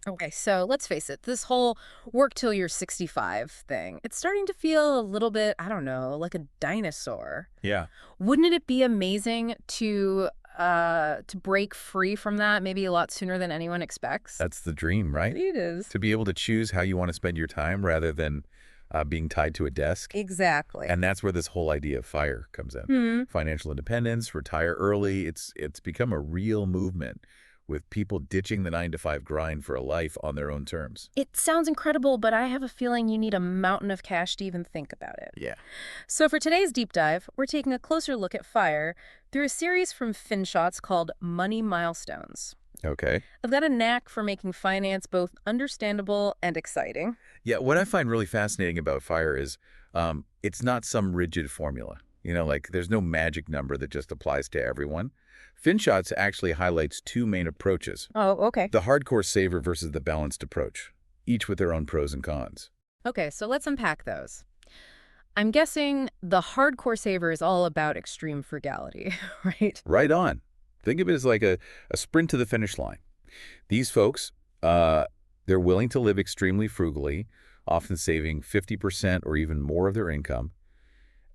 Okay, so let's face it, this whole work till you're 65 thing, it's starting to feel a little bit, I don't know, like a dinosaur. Yeah. Wouldn't it be amazing to break free from that maybe a lot sooner than anyone expects? That's the dream, right? It is. To be able to choose how you want to spend your time rather than being tied to a desk. Exactly. And that's where this whole idea of FIRE comes in. Hmm. Financial independence, retire early. It's become a real movement with people ditching the 9-to-5 grind for a life on their own terms. It sounds incredible, but I have a feeling you need a mountain of cash to even think about it. Yeah. So for today's deep dive, we're taking a closer look at FIRE through a series from Finshots called Money Milestones. Okay. I've got a knack for making finance both understandable and exciting. Yeah, what I find really fascinating about FIRE is it's not some rigid formula. Like there's no magic number that just applies to everyone. Finshots actually highlights two main approaches, Oh, okay. the hardcore saver versus the balanced approach, each with their own pros and cons. Okay, so let's unpack those. I'm guessing the hardcore saver is all about extreme frugality, right? Right on. Think of it as like a sprint to the finish line. These folks, they're willing to live extremely frugally, often saving 50% or even more of their income,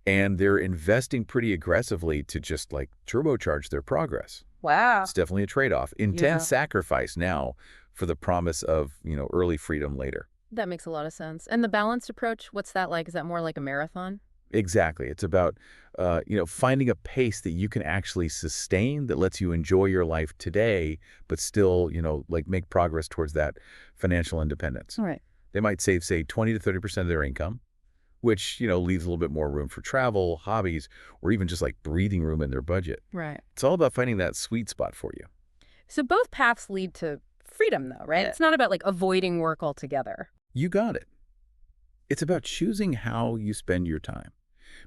and they're investing pretty aggressively to just like turbocharge their progress. Wow. It's definitely a trade-off. Yeah. Intense sacrifice now for the promise of, early freedom later. That makes a lot of sense. And the balanced approach, what's that like? Is that more like a marathon? Exactly. It's about, finding a pace that you can actually sustain that lets you enjoy your life today, but still, like make progress towards that financial independence. All right. They might save, say, 20 to 30% of their income, which, leaves a little bit more room for travel, hobbies, or even just like breathing room in their budget. Right. It's all about finding that sweet spot for you. So both paths lead to freedom, though, right? Yeah. It's not about like avoiding work altogether. You got it. It's about choosing how you spend your time.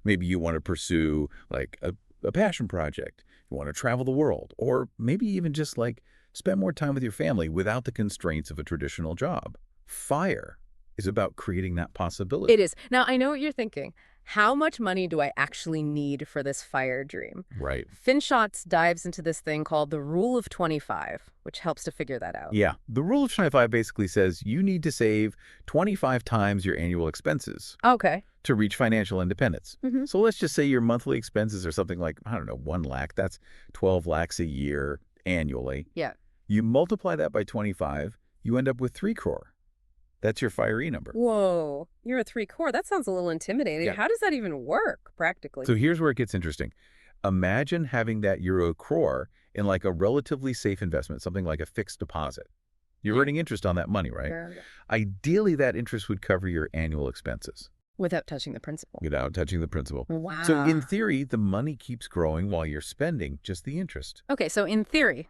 Maybe you want to pursue like a passion project. You want to travel the world, or maybe even just like spend more time with your family without the constraints of a traditional job. FIRE is about creating that possibility. It is. Now, I know what you're thinking. How much money do I actually need for this FIRE dream? Right. Finshots dives into this thing called the Rule of 25, which helps to figure that out. Yeah. The rule of 25 basically says you need to save 25 times your annual expenses Okay. to reach financial independence. Mm-hmm. So let's just say your monthly expenses are something like, I don't know, 1 lakh. That's 12 lakhs a year annually. Yeah. You multiply that by 25, you end up with 3 crore. That's your FIRE number. Whoa, you're a 3 core. That sounds a little intimidating. Yeah. How does that even work practically? So here's where it gets interesting. Imagine having that euro crore in like a relatively safe investment, something like a fixed deposit. You're earning interest on that money, right? Yeah. Ideally, that interest would cover your annual expenses Without touching the principal. without touching the principal. Wow. So in theory, the money keeps growing while you're spending just the interest. Okay, so in theory,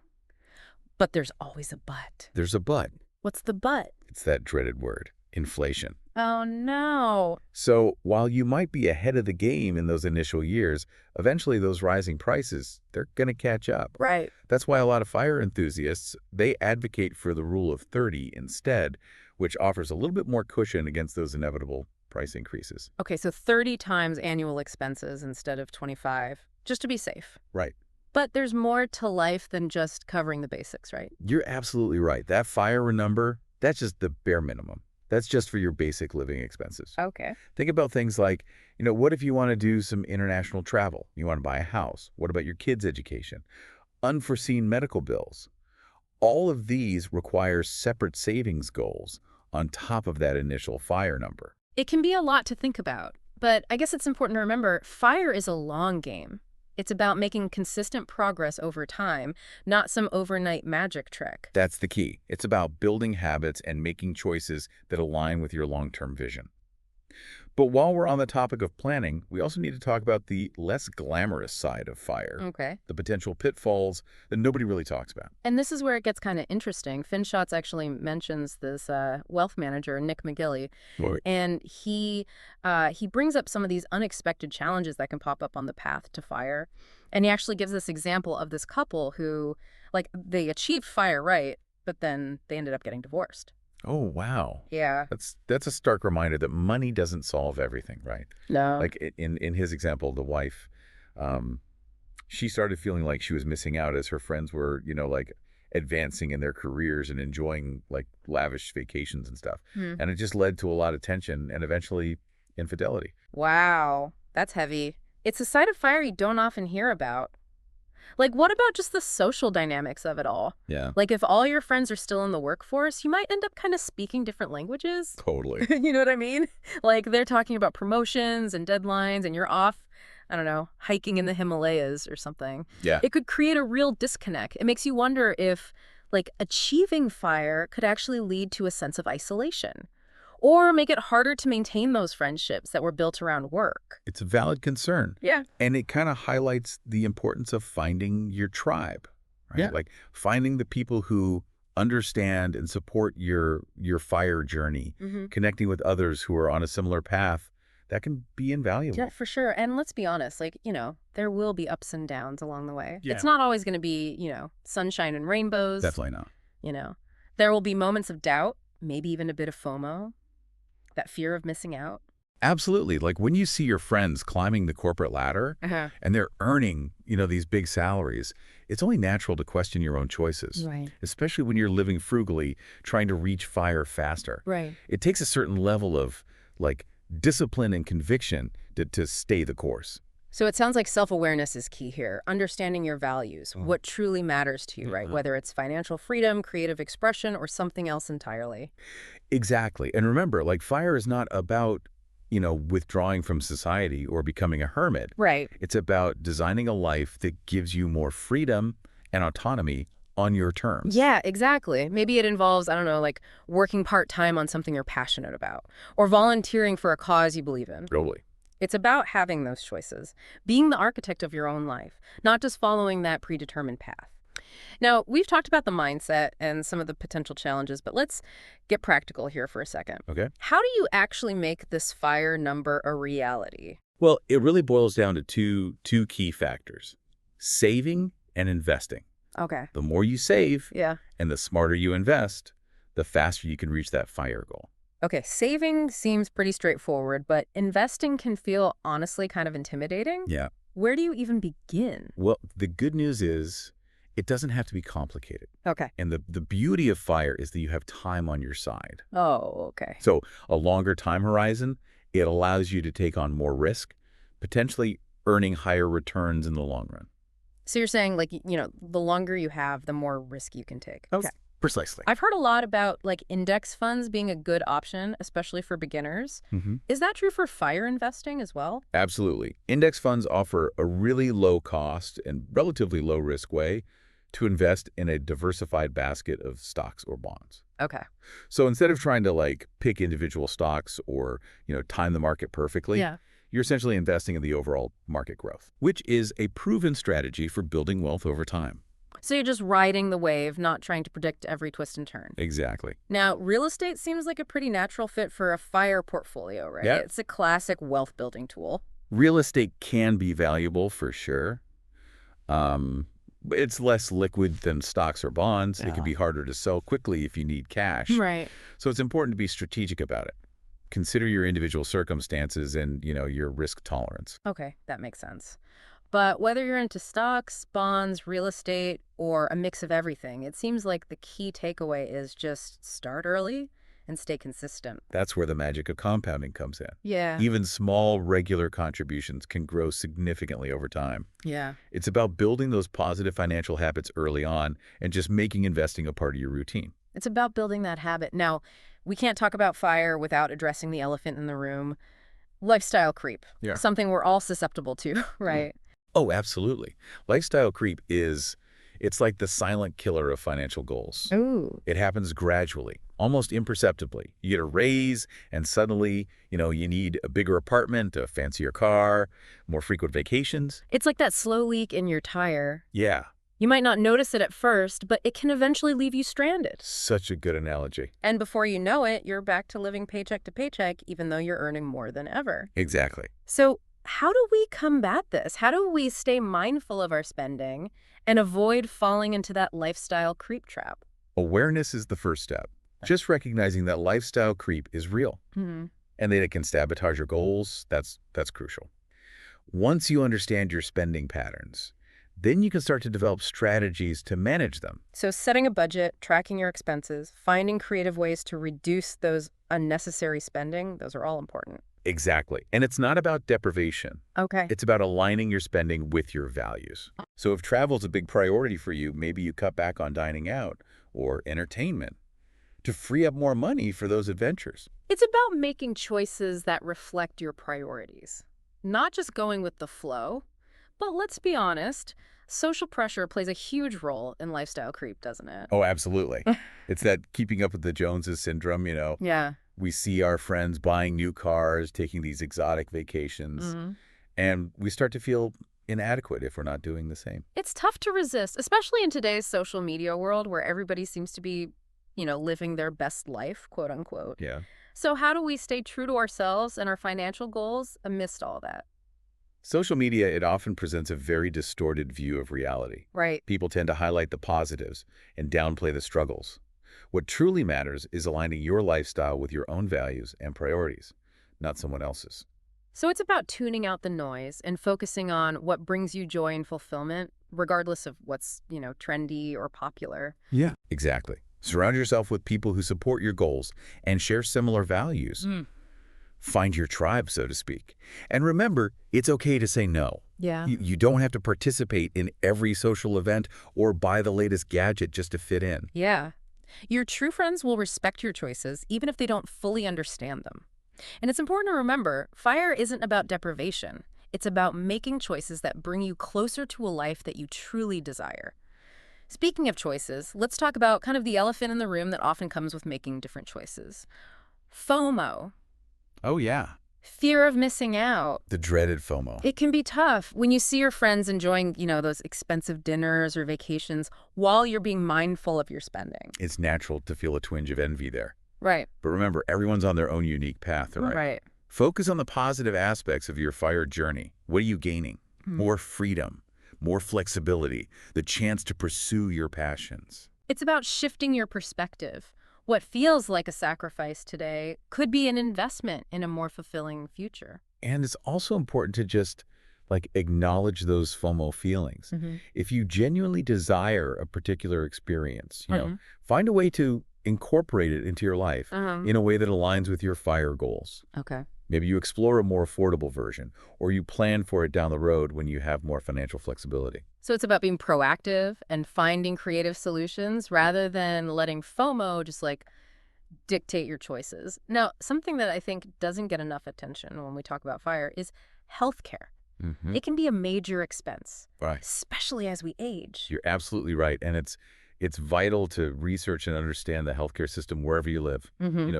but there's always a but. There's a but. What's the but? It's that dreaded word, inflation. Oh, no. So while you might be ahead of the game in those initial years, eventually those rising prices, they're going to catch up. Right. That's why a lot of FIRE enthusiasts, they advocate for the rule of 30 instead, which offers a little bit more cushion against those inevitable price increases. Okay, so 30 times annual expenses instead of 25, just to be safe. Right. But there's more to life than just covering the basics, right? You're absolutely right. That FIRE number, that's just the bare minimum. That's just for your basic living expenses. Okay. Think about things like, what if you want to do some international travel? You want to buy a house? What about your kids' education? Unforeseen medical bills. All of these require separate savings goals on top of that initial FIRE number. It can be a lot to think about, but I guess it's important to remember FIRE is a long game. It's about making consistent progress over time, not some overnight magic trick. That's the key. It's about building habits and making choices that align with your long-term vision. But while we're on the topic of planning, we also need to talk about the less glamorous side of FIRE, Okay. the potential pitfalls that nobody really talks about. And this is where it gets kind of interesting. Finshots actually mentions this wealth manager, Nick McGilly, Right. and he brings up some of these unexpected challenges that can pop up on the path to FIRE. And he actually gives this example of this couple who, like, they achieved FIRE right, but then they ended up getting divorced. Oh, wow. Yeah. That's a stark reminder that money doesn't solve everything, right? No. Like in his example, the wife, she started feeling like she was missing out as her friends were, like advancing in their careers and enjoying like lavish vacations and stuff. Hmm. And it just led to a lot of tension and eventually infidelity. Wow, that's heavy. It's a side of fire you don't often hear about. Like, what about just the social dynamics of it all? Yeah, Like, if all your friends are still in the workforce, you might end up kind of speaking different languages. totally. You know what I mean? Like, they're talking about promotions and deadlines, and you're off, I don't know, hiking in the Himalayas or something. Yeah. It could create a real disconnect. It makes you wonder if, like, achieving fire could actually lead to a sense of isolation or make it harder to maintain those friendships that were built around work. It's a valid concern. Yeah. And it kind of highlights the importance of finding your tribe, right? Yeah. Like finding the people who understand and support your fire journey, Mm-hmm. connecting with others who are on a similar path, that can be invaluable. Yeah, for sure. And let's be honest, like, there will be ups and downs along the way. Yeah. It's not always going to be, sunshine and rainbows. Definitely not. You know, there will be moments of doubt, maybe even a bit of FOMO, that fear of missing out. Absolutely. Like when you see your friends climbing the corporate ladder Uh-huh. and they're earning, these big salaries, it's only natural to question your own choices, Right. especially when you're living frugally, trying to reach fire faster. Right. It takes a certain level of like discipline and conviction to stay the course. So it sounds like self-awareness is key here, understanding your values, what truly matters to you, right? Whether it's financial freedom, creative expression, or something else entirely. Exactly. And remember, like fire is not about, withdrawing from society or becoming a hermit. Right. It's about designing a life that gives you more freedom and autonomy on your terms. Yeah, exactly. Maybe it involves, I don't know, like working part-time on something you're passionate about or volunteering for a cause you believe in. Totally. It's about having those choices, being the architect of your own life, not just following that predetermined path. Now, we've talked about the mindset and some of the potential challenges, but let's get practical here for a second. Okay. How do you actually make this fire number a reality? Well, it really boils down to two key factors: saving and investing. Okay. The more you save Yeah. and the smarter you invest, the faster you can reach that fire goal. Okay, saving seems pretty straightforward, but investing can feel honestly kind of intimidating. Yeah. Where do you even begin? Well, the good news is it doesn't have to be complicated. Okay. And the beauty of fire is that you have time on your side. Oh, okay. So a longer time horizon, it allows you to take on more risk, potentially earning higher returns in the long run. So you're saying, like, the longer you have, the more risk you can take. Okay. Precisely. I've heard a lot about, like, index funds being a good option, especially for beginners. Is that true for fire investing as well? Absolutely. Index funds offer a really low cost and relatively low risk way to invest in a diversified basket of stocks or bonds. Okay. So instead of trying to like pick individual stocks or, time the market perfectly, Yeah. you're essentially investing in the overall market growth, which is a proven strategy for building wealth over time. So you're just riding the wave, not trying to predict every twist and turn. Exactly. Now, real estate seems like a pretty natural fit for a fire portfolio, right? Yeah. It's a classic wealth building tool. Real estate can be valuable for sure. It's less liquid than stocks or bonds. It can be harder to sell quickly if you need cash. Right. So it's important to be strategic about it. Consider your individual circumstances and, your risk tolerance. Okay, that makes sense. But whether you're into stocks, bonds, real estate, or a mix of everything, it seems like the key takeaway is just start early and stay consistent. That's where the magic of compounding comes in. Yeah. Even small, regular contributions can grow significantly over time. Yeah. It's about building those positive financial habits early on and just making investing a part of your routine. It's about building that habit. Now, we can't talk about fire without addressing the elephant in the room. Lifestyle creep. Yeah. Something we're all susceptible to, right? Oh, absolutely. Lifestyle creep it's like the silent killer of financial goals. Ooh. It happens gradually, almost imperceptibly. You get a raise and suddenly, you need a bigger apartment, a fancier car, more frequent vacations. It's like that slow leak in your tire. Yeah, You might not notice it at first, but it can eventually leave you stranded. such a good analogy. And before you know it, you're back to living paycheck to paycheck, even though you're earning more than ever. Exactly. So how do we combat this? How do we stay mindful of our spending and avoid falling into that lifestyle creep trap? Awareness is the first step. Just recognizing that lifestyle creep is real Hmm. and that it can sabotage your goals, that's crucial. Once you understand your spending patterns, Then you can start to develop strategies to manage them. So setting a budget, tracking your expenses, finding creative ways to reduce those unnecessary spending, those are all important. Exactly. And it's not about deprivation. Okay. It's about aligning your spending with your values. So if travel is a big priority for you, maybe you cut back on dining out or entertainment to free up more money for those adventures. It's about making choices that reflect your priorities, not just going with the flow. But let's be honest, social pressure plays a huge role in lifestyle creep, doesn't it? Oh, absolutely. It's that keeping up with the Joneses syndrome. Yeah. We see our friends buying new cars, taking these exotic vacations, and we start to feel inadequate if we're not doing the same. It's tough to resist, especially in today's social media world where everybody seems to be, living their best life, quote unquote. Yeah. So how do we stay true to ourselves and our financial goals amidst all that? Social media, it often presents a very distorted view of reality. Right. People tend to highlight the positives and downplay the struggles. What truly matters is aligning your lifestyle with your own values and priorities, not someone else's. So it's about tuning out the noise and focusing on what brings you joy and fulfillment, regardless of what's, trendy or popular. Yeah. Exactly. Surround yourself with people who support your goals and share similar values. Find your tribe, so to speak. And remember, it's okay to say no. Yeah. You don't have to participate in every social event or buy the latest gadget just to fit in. Yeah. Your true friends will respect your choices, even if they don't fully understand them. And it's important to remember, FIRE isn't about deprivation. It's about making choices that bring you closer to a life that you truly desire. Speaking of choices, let's talk about kind of the elephant in the room that often comes with making different choices. FOMO. Oh, yeah. Fear of missing out. The dreaded FOMO. It can be tough when you see your friends enjoying, those expensive dinners or vacations while you're being mindful of your spending. It's natural to feel a twinge of envy there. Right. But remember, everyone's on their own unique path, right? Right. Focus on the positive aspects of your FIRE journey. What are you gaining? More freedom, more flexibility, the chance to pursue your passions. It's about shifting your perspective. What feels like a sacrifice today could be an investment in a more fulfilling future. And it's also important to just acknowledge those FOMO feelings. If you genuinely desire a particular experience, find a way to incorporate it into your life in a way that aligns with your FIRE goals. Okay. Maybe you explore a more affordable version, or you plan for it down the road when you have more financial flexibility. So it's about being proactive and finding creative solutions rather than letting FOMO just dictate your choices. Now, something that I think doesn't get enough attention when we talk about FIRE is healthcare. It can be a major expense, Right. especially as we age. You're absolutely right. And it's vital to research and understand the healthcare system wherever you live.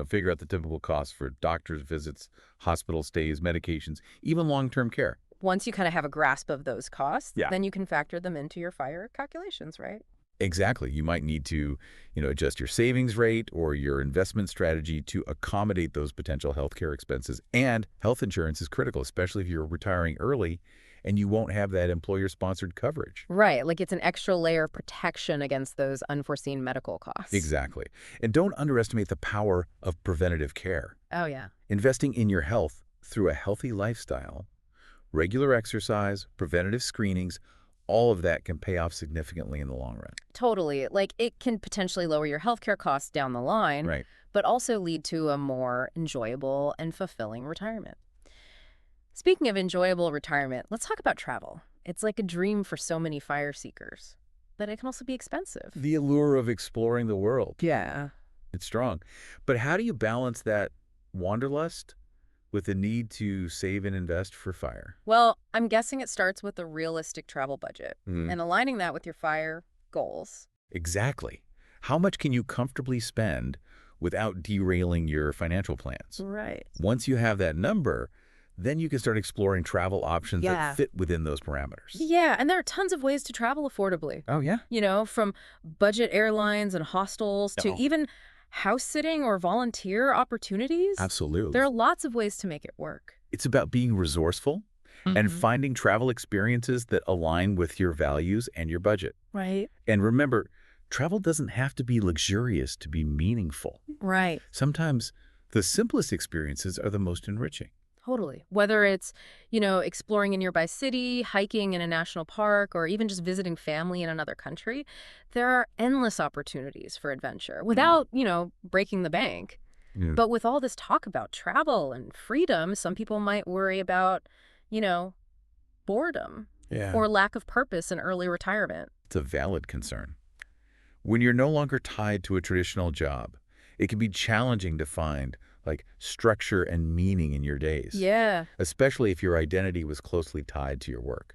Figure out the typical costs for doctor's visits, hospital stays, medications, even long-term care. Once you kind of have a grasp of those costs, Yeah. then you can factor them into your FIRE calculations, right? Exactly. You might need to, adjust your savings rate or your investment strategy to accommodate those potential healthcare expenses. And health insurance is critical, especially if you're retiring early and you won't have that employer-sponsored coverage. Right, like it's an extra layer of protection against those unforeseen medical costs. Exactly. And don't underestimate the power of preventative care. Oh, yeah. Investing in your health through a healthy lifestyle, regular exercise, preventative screenings, all of that can pay off significantly in the long run. Totally. It can potentially lower your healthcare costs down the line, Right. but also lead to a more enjoyable and fulfilling retirement. Speaking of enjoyable retirement, let's talk about travel. It's like a dream for so many FIRE seekers, but it can also be expensive. The allure of exploring the world. Yeah. It's strong. But how do you balance that wanderlust with the need to save and invest for FIRE? Well, I'm guessing it starts with a realistic travel budget and aligning that with your FIRE goals. Exactly. How much can you comfortably spend without derailing your financial plans? Right. Once you have that number, then you can start exploring travel options that fit within those parameters. Yeah, and there are tons of ways to travel affordably. Oh, yeah? From budget airlines and hostels to even house sitting or volunteer opportunities. Absolutely. There are lots of ways to make it work. It's about being resourceful and finding travel experiences that align with your values and your budget. Right. And remember, travel doesn't have to be luxurious to be meaningful. Right. Sometimes the simplest experiences are the most enriching. Totally. Whether it's, exploring a nearby city, hiking in a national park, or even just visiting family in another country, there are endless opportunities for adventure Mm. without, breaking the bank. Yeah. But with all this talk about travel and freedom, some people might worry about, you know, boredom Yeah. or lack of purpose in early retirement. It's a valid concern. When you're no longer tied to a traditional job, it can be challenging to find structure and meaning in your days, Yeah. especially if your identity was closely tied to your work.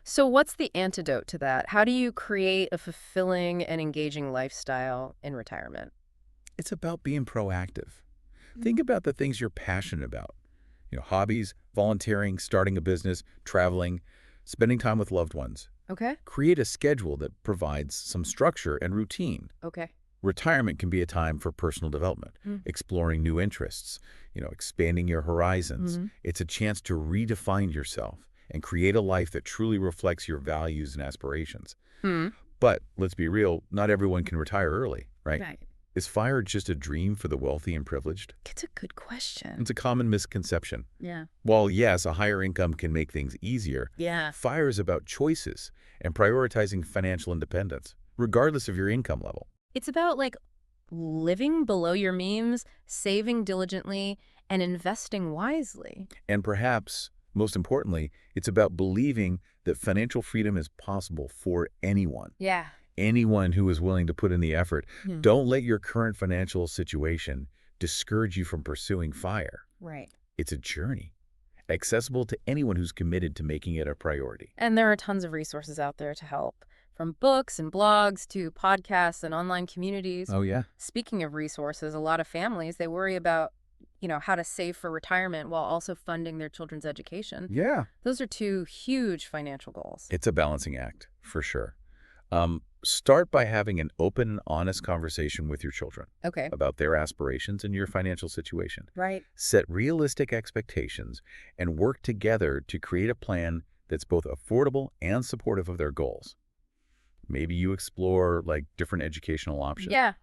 So what's the antidote to that? How do you create a fulfilling and engaging lifestyle in retirement? It's about being proactive. Think about the things you're passionate about. Hobbies, volunteering, starting a business, traveling, spending time with loved ones. Okay. Create a schedule that provides some structure and routine. Okay. Retirement can be a time for personal development, Mm. exploring new interests, expanding your horizons. Hmm. It's a chance to redefine yourself and create a life that truly reflects your values and aspirations. Hmm. But let's be real, not everyone can retire early, right? Right. Is FIRE just a dream for the wealthy and privileged? It's a good question. It's a common misconception. Yeah. While yes, a higher income can make things easier, Yeah. FIRE is about choices and prioritizing financial independence, regardless of your income level. It's about living below your means, saving diligently, and investing wisely. And perhaps, most importantly, it's about believing that financial freedom is possible for anyone. Yeah. Anyone who is willing to put in the effort. Hmm. Don't let your current financial situation discourage you from pursuing FIRE. Right. It's a journey, accessible to anyone who's committed to making it a priority. And there are tons of resources out there to help, from books and blogs to podcasts and online communities. Oh, yeah? Speaking of resources, a lot of families, they worry about, how to save for retirement while also funding their children's education. Yeah. Those are two huge financial goals. It's a balancing act, for sure. Start by having an open and honest conversation with your children Okay. about their aspirations and your financial situation. Right. Set realistic expectations and work together to create a plan that's both affordable and supportive of their goals. Maybe you explore different educational options. Yeah.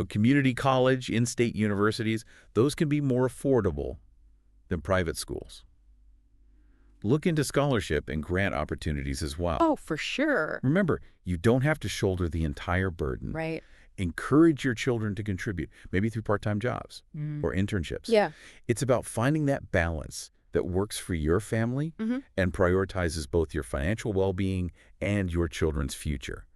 Community college, in-state universities, those can be more affordable than private schools. Look into scholarship and grant opportunities as well. Oh, for sure. Remember, you don't have to shoulder the entire burden. Right. Encourage your children to contribute, maybe through part-time jobs Mm. or internships. Yeah. It's about finding that balance that works for your family Hmm. and prioritizes both your financial well-being and your children's future.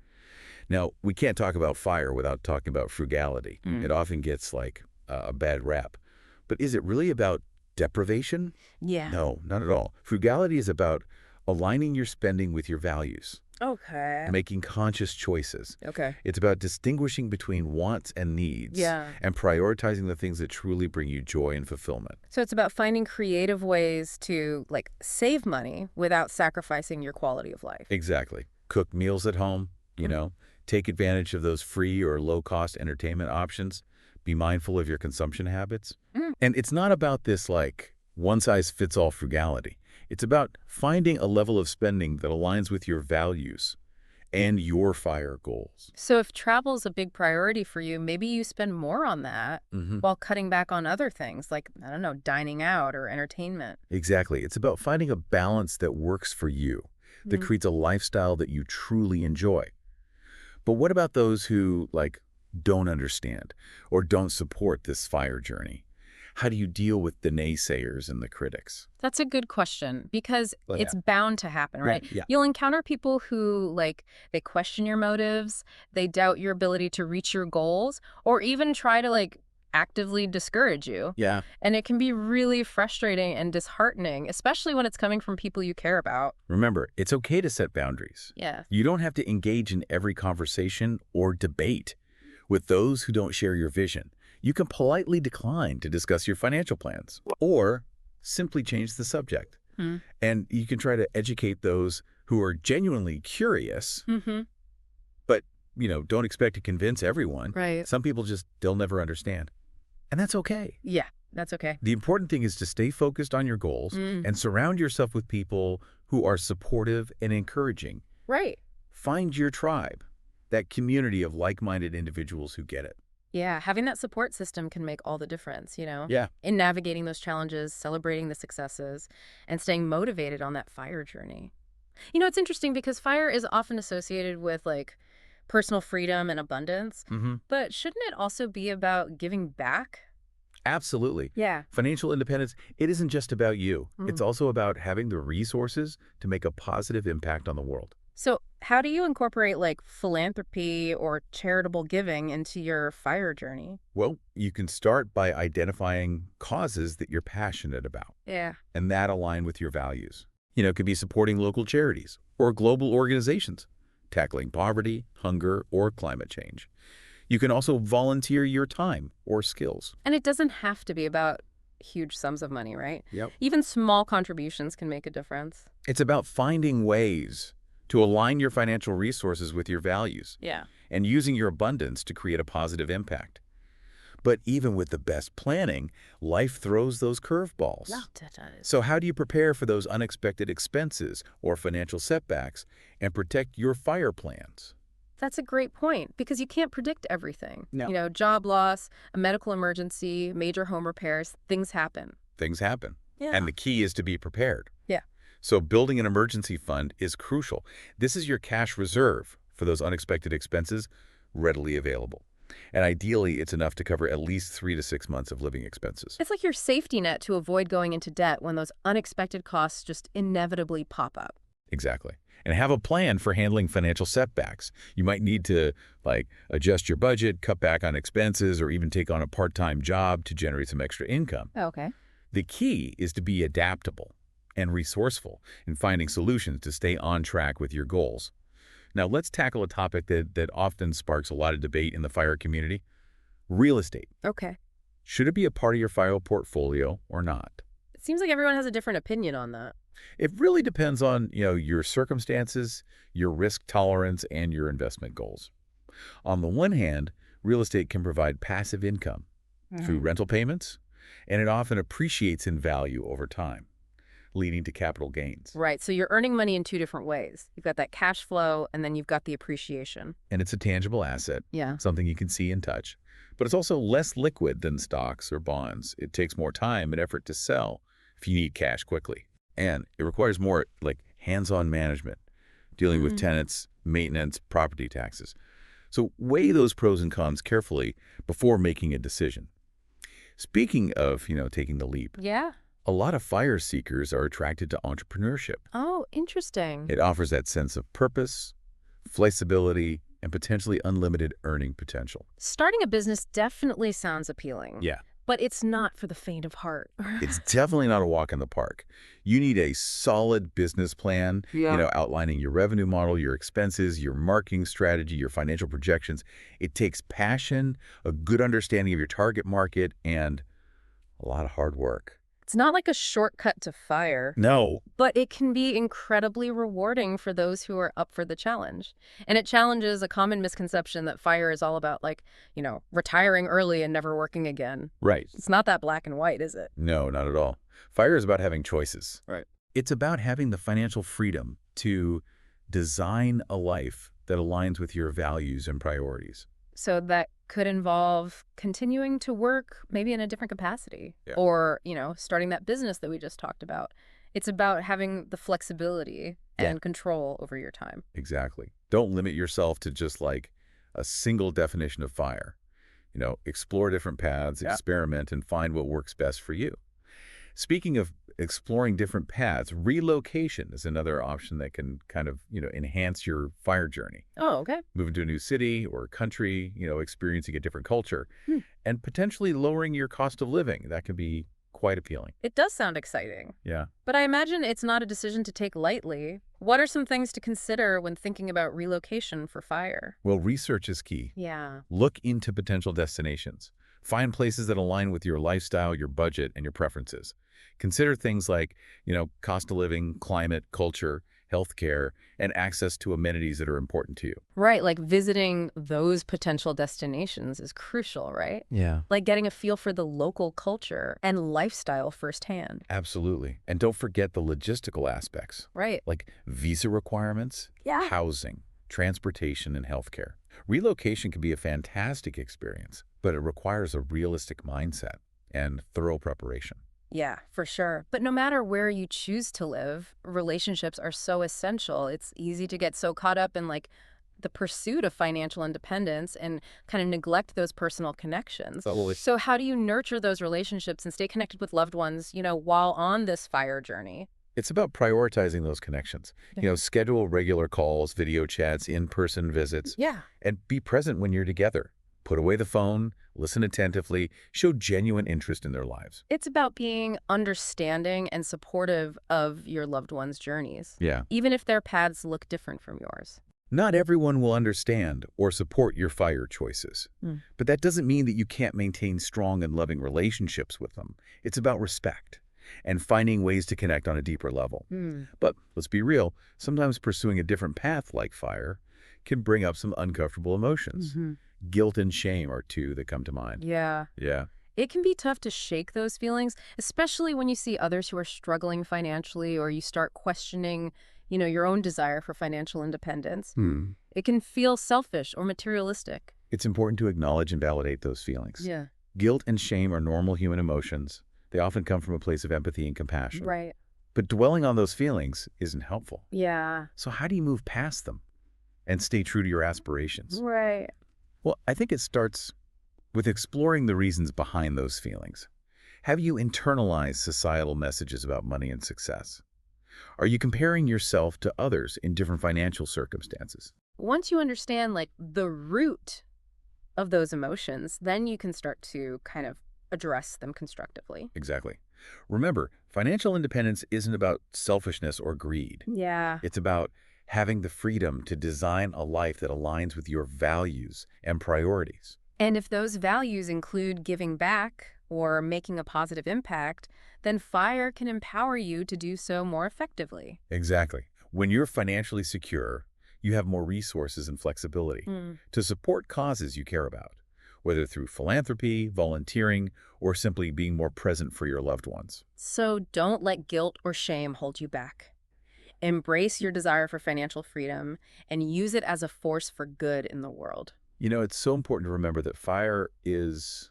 Now, we can't talk about FIRE without talking about frugality. Mm. It often gets a bad rap. But is it really about deprivation? Yeah. No, not at all. Frugality is about aligning your spending with your values, Okay. making conscious choices. Okay. It's about distinguishing between wants and needs Yeah. and prioritizing the things that truly bring you joy and fulfillment. So it's about finding creative ways to save money without sacrificing your quality of life. Exactly. Cook meals at home, take advantage of those free or low-cost entertainment options. Be mindful of your consumption habits. Mm. And it's not about this one-size-fits-all frugality. It's about finding a level of spending that aligns with your values and your FIRE goals. So if travel's a big priority for you, maybe you spend more on that while cutting back on other things like, I don't know, dining out or entertainment. Exactly. It's about finding a balance that works for you, that Mm. creates a lifestyle that you truly enjoy. But what about those who, don't understand or don't support this FIRE journey? How do you deal with the naysayers and the critics? That's a good question because Oh, it's yeah. bound to happen, right? Yeah. You'll encounter people who, they question your motives, they doubt your ability to reach your goals, or even try to, actively discourage you. Yeah. And it can be really frustrating and disheartening, especially when it's coming from people you care about. Remember, it's okay to set boundaries. Yeah. You don't have to engage in every conversation or debate with those who don't share your vision. You can politely decline to discuss your financial plans or simply change the subject. Hmm. And you can try to educate those who are genuinely curious, Mm-hmm. but, don't expect to convince everyone. Right. Some people they'll never understand. And that's okay. Yeah, that's okay. The important thing is to stay focused on your goals Mm. and surround yourself with people who are supportive and encouraging. Right. Find your tribe, that community of like-minded individuals who get it. Yeah, having that support system can make all the difference, Yeah. in navigating those challenges, celebrating the successes, and staying motivated on that fire journey. It's interesting because fire is often associated with like personal freedom and abundance, Hmm. but shouldn't it also be about giving back? Absolutely. Yeah. Financial independence, it isn't just about you. It's Mm. also about having the resources to make a positive impact on the world. So, how do you incorporate like philanthropy or charitable giving into your fire journey? Well, you can start by identifying causes that you're passionate about Yeah. and that align with your values. It could be supporting local charities or global organizations, tackling poverty, hunger, or climate change. You can also volunteer your time or skills. And it doesn't have to be about huge sums of money, right? Yep. Even small contributions can make a difference. It's about finding ways to align your financial resources with your values Yeah. and using your abundance to create a positive impact. But even with the best planning, life throws those curveballs. No, that is. So how do you prepare for those unexpected expenses or financial setbacks and protect your fire plans? That's a great point because you can't predict everything. No. Job loss, a medical emergency, major home repairs, things happen. Things happen. Yeah. And the key is to be prepared. Yeah. So building an emergency fund is crucial. This is your cash reserve for those unexpected expenses readily available. And ideally, it's enough to cover at least 3 to 6 months of living expenses. It's like your safety net to avoid going into debt when those unexpected costs just inevitably pop up. Exactly. And have a plan for handling financial setbacks. You might need to, adjust your budget, cut back on expenses, or even take on a part-time job to generate some extra income. Okay. The key is to be adaptable and resourceful in finding solutions to stay on track with your goals. Now, let's tackle a topic that often sparks a lot of debate in the fire community: real estate. Okay. Should it be a part of your fire portfolio or not? It seems like everyone has a different opinion on that. It really depends on, your circumstances, your risk tolerance, and your investment goals. On the one hand, real estate can provide passive income through rental payments, and it often appreciates in value over time, leading to capital gains. Right. So you're earning money in two different ways. You've got that cash flow and then you've got the appreciation. And it's a tangible asset, Yeah. something you can see and touch. But it's also less liquid than stocks or bonds. It takes more time and effort to sell if you need cash quickly. And it requires more hands-on management, dealing with tenants, maintenance, property taxes. So weigh those pros and cons carefully before making a decision. Speaking of, taking the leap, Yeah. a lot of fire seekers are attracted to entrepreneurship. Oh, interesting. It offers that sense of purpose, flexibility, and potentially unlimited earning potential. Starting a business definitely sounds appealing. Yeah. But it's not for the faint of heart. It's definitely not a walk in the park. You need a solid business plan, outlining your revenue model, your expenses, your marketing strategy, your financial projections. It takes passion, a good understanding of your target market, and a lot of hard work. It's not like a shortcut to fire, No. but it can be incredibly rewarding for those who are up for the challenge. And it challenges a common misconception that fire is all about retiring early and never working again. Right. It's not that black and white, is it? No, not at all. Fire is about having choices. Right. It's about having the financial freedom to design a life that aligns with your values and priorities. So that could involve continuing to work maybe in a different capacity or, starting that business that we just talked about. It's about having the flexibility and control over your time. Exactly. Don't limit yourself to just a single definition of fire. Explore different paths, experiment, and find what works best for you. Speaking of exploring different paths, relocation is another option that can kind of, enhance your fire journey. Oh, okay. Moving to a new city or country, experiencing a different culture, and potentially lowering your cost of living. That can be quite appealing. It does sound exciting. Yeah. But I imagine it's not a decision to take lightly. What are some things to consider when thinking about relocation for fire? Well, research is key. Yeah. Look into potential destinations. Find places that align with your lifestyle, your budget, and your preferences. Consider things like, cost of living, climate, culture, healthcare, and access to amenities that are important to you. Right, like visiting those potential destinations is crucial, right? Yeah. Like getting a feel for the local culture and lifestyle firsthand. Absolutely. And don't forget the logistical aspects, Right. like visa requirements, housing, transportation, and healthcare. Relocation can be a fantastic experience, but it requires a realistic mindset and thorough preparation. Yeah, for sure. But no matter where you choose to live, relationships are so essential. It's easy to get so caught up in like the pursuit of financial independence and kind of neglect those personal connections. Totally. So how do you nurture those relationships and stay connected with loved ones, while on this fire journey? It's about prioritizing those connections. Schedule regular calls, video chats, in-person visits, Yeah. and be present when you're together. Put away the phone, listen attentively, show genuine interest in their lives. It's about being understanding and supportive of your loved ones' journeys, Yeah. even if their paths look different from yours. Not everyone will understand or support your fire choices, Mm. but that doesn't mean that you can't maintain strong and loving relationships with them. It's about respect and finding ways to connect on a deeper level. Hmm. But let's be real, sometimes pursuing a different path like fire can bring up some uncomfortable emotions. Mm-hmm. Guilt and shame are two that come to mind. Yeah. Yeah, It can be tough to shake those feelings, especially when you see others who are struggling financially or you start questioning, your own desire for financial independence. It can feel selfish or materialistic. it's important to acknowledge and validate those feelings. Yeah. Guilt and shame are normal human emotions. They often come from a place of empathy and compassion. Right. But dwelling on those feelings isn't helpful. Yeah. So how do you move past them and stay true to your aspirations? Right. Well, I think it starts with exploring the reasons behind those feelings. Have you internalized societal messages about money and success? Are you comparing yourself to others in different financial circumstances? Once you understand like the root of those emotions, then you can start to kind of address them constructively. Exactly. Remember, financial independence isn't about selfishness or greed. Yeah. It's about having the freedom to design a life that aligns with your values and priorities. And if those values include giving back or making a positive impact, then FIRE can empower you to do so more effectively. Exactly. When you're financially secure, you have more resources and flexibility to support causes you care about, whether through philanthropy, volunteering, or simply being more present for your loved ones. So don't let guilt or shame hold you back. Embrace your desire for financial freedom and use it as a force for good in the world. It's so important to remember that fire is,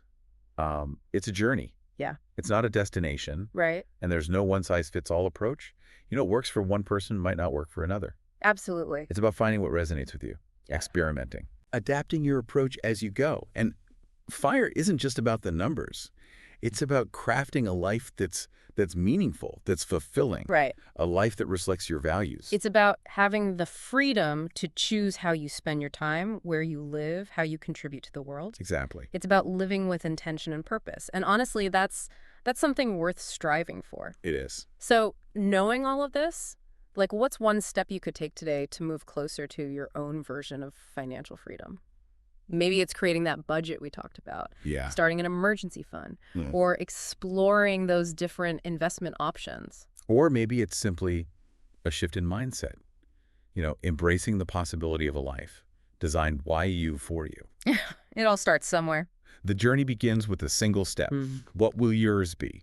it's a journey. Yeah. It's not a destination, Right? and there's no one-size-fits-all approach. What works for one person might not work for another. Absolutely. It's about finding what resonates with you, experimenting, adapting your approach as you go. And fire isn't just about the numbers. It's about crafting a life that's meaningful, that's fulfilling, Right. a life that reflects your values. It's about having the freedom to choose how you spend your time, where you live, how you contribute to the world. Exactly. It's about living with intention and purpose. And honestly, that's something worth striving for. It is. So knowing all of this, like what's one step you could take today to move closer to your own version of financial freedom? Maybe it's creating that budget we talked about, Yeah. starting an emergency fund, Mm. or exploring those different investment options. Or maybe it's simply a shift in mindset. Embracing the possibility of a life designed by you for you. It all starts somewhere. The journey begins with a single step. What will yours be?